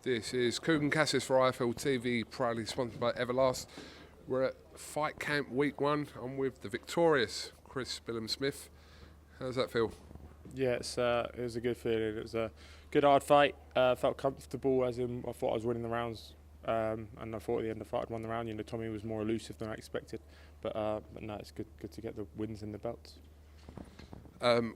This is KUGAN CASSIUS for IFL TV, proudly sponsored by Everlast. We're at Fight Camp Week 1. I'm with the victorious Chris BILLAM Smith. How does that feel? Yeah, it was a good feeling. It was a good hard fight. Felt comfortable, as in I thought I was winning the rounds, and I thought at the end of the fight I'd won the round. You know, Tommy was more elusive than I expected, but no, it's good to get the wins and the belts.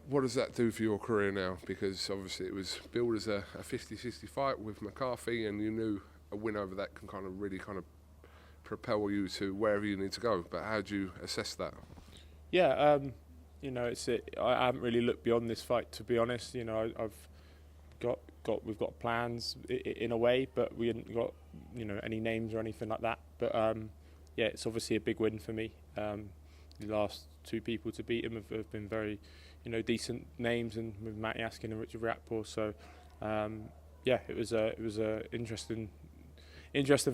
What does that do for your career now? Because obviously it was billed as a 50-50 fight with McCARTHY, and you knew a win over that can really propel you to wherever you need to go. But how do you assess that? Yeah, you know, I haven't really looked beyond this fight, to be honest. You know, we've got plans in a way, but we haven't got, you know, any names or anything like that. But yeah, it's obviously a big win for me. The last two people to beat him have been very, you know, decent names, and with Matty Askin and Richard Riakporhe. So yeah, it was a interesting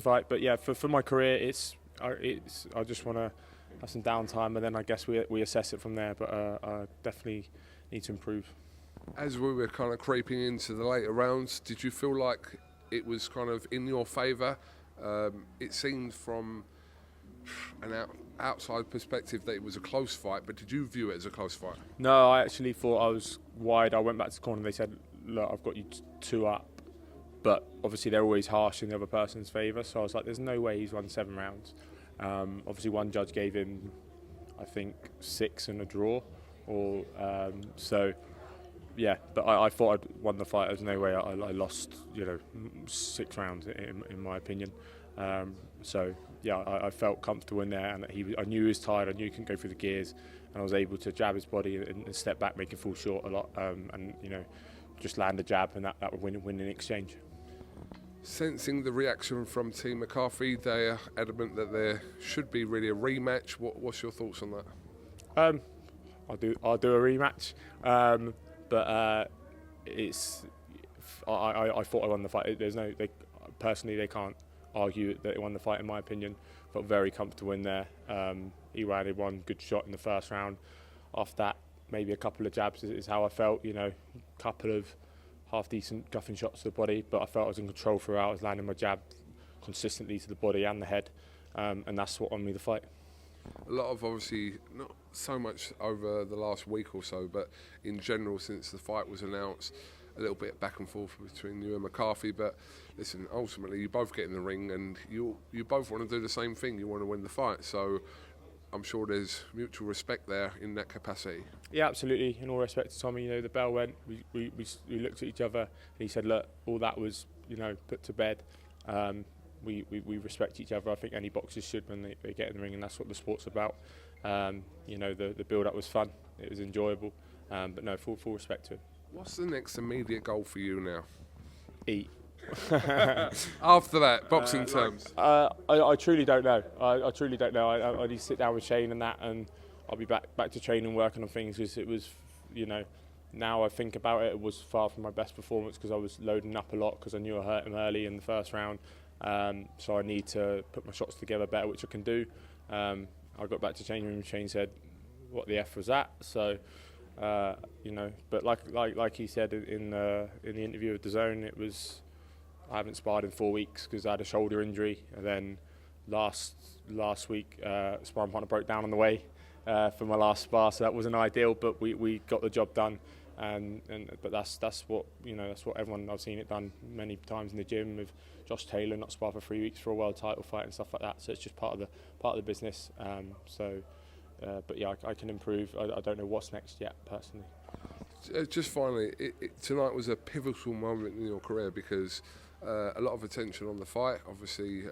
fight. But yeah, for my career, I just want to have some downtime, and then I guess we assess it from there. But I definitely need to improve. As we were kind of creeping into the later rounds, did you feel like it was kind of in your favour? It seemed from an outside perspective that it was a close fight, but did you view it as a close fight? No, I actually thought I was wide. I went back to the corner and they said, look, I've got you two up, but obviously they're always harsh in the other person's favour, so I was like, there's no way he's won 7 rounds. Obviously one judge gave him, I think, 6 and a draw, or so yeah, but I thought I'd won the fight. There's no way I lost, you know, 6 rounds in my opinion. So yeah, I felt comfortable in there, and I knew he was tired. I knew he couldn't go through the gears, and I was able to jab his body and step back, make him fall short a lot, and you know, just land a jab, and that would win in exchange. Sensing the reaction from Team McCarthy, they are adamant that there should be really a rematch. What's your thoughts on that? I'll do a rematch, but it's I thought I won the fight. Personally they can't argue that he won the fight, in my opinion. Felt very comfortable in there. He landed one good shot in the first round. After that, maybe a couple of jabs is how I felt. You know, a couple of half-decent guffing shots to the body, but I felt I was in control throughout. I was landing my jab consistently to the body and the head, and that's what won me the fight. A lot of, obviously, not so much over the last week or so, but in general since the fight was announced, a little bit back and forth between you and McCarthy. But listen, ultimately you both get in the ring and you both want to do the same thing. You want to win the fight, so I'm sure there's mutual respect there in that capacity. Yeah, absolutely. In all respect to Tommy, you know, the bell went. We looked at each other, and he said, "Look, all that was, you know, put to bed. We respect each other. I think any boxers should when they get in the ring, and that's what the sport's about. You know, the build-up was fun. It was enjoyable. But no, full respect to him." What's the next immediate goal for you now? Eat. After that, boxing terms? I truly don't know. I truly don't know. I need to sit down with Shane and that, and I'll be back to training, working on things, because it was, you know, now I think about it, it was far from my best performance, because I was loading up a lot, because I knew I hurt him early in the first round. So I need to put my shots together better, which I can do. I got back to training room, and Shane said, what the F was that? So you know, but like he said in the interview with DAZN, it was, I haven't sparred in 4 weeks because I had a shoulder injury, and then last week sparring partner broke down on the way for my last spar, so that wasn't ideal, but we got the job done, but that's what, you know, that's what everyone, I've seen it done many times in the gym with Josh Taylor, not spar for 3 weeks for a world title fight and stuff like that. So it's just part of the business. But yeah, I can improve. I don't know what's next yet, personally. Just finally, tonight was a pivotal moment in your career, because a lot of attention on the fight, obviously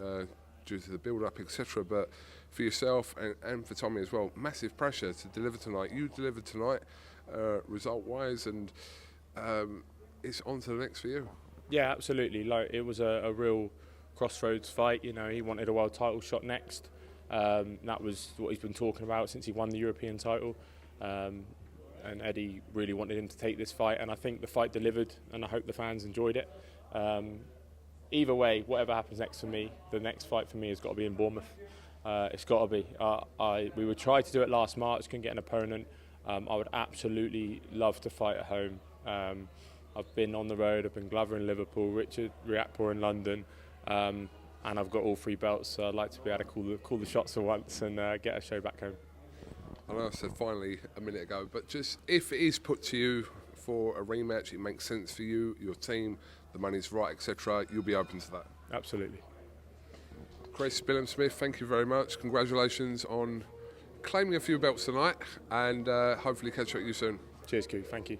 due to the build-up, etc. But for yourself and for Tommy as well, massive pressure to deliver tonight. You delivered tonight, result-wise, and it's on to the next for you. Yeah, absolutely. Like, it was a real crossroads fight. You know, he wanted a world title shot next. That was what he's been talking about since he won the European title, and Eddie really wanted him to take this fight, and I think the fight delivered, and I hope the fans enjoyed it. Either way, whatever happens next for me, the next fight for me has got to be in Bournemouth. It's got to be. We would try to do it last March, couldn't get an opponent. I would absolutely love to fight at home. I've been on the road. I've been Glover in Liverpool, Richard Riakporhe in London, and I've got all 3 belts. So I'd like to be able to call the shots for once and get a show back home. I know I said finally a minute ago, but just if it is put to you for a rematch, it makes sense for you, your team, the money's right, etc., you'll be open to that. Absolutely. Chris, BILLAM Smith, thank you very much. Congratulations on claiming a few belts tonight, and hopefully catch up with you soon. Cheers, Q. Thank you.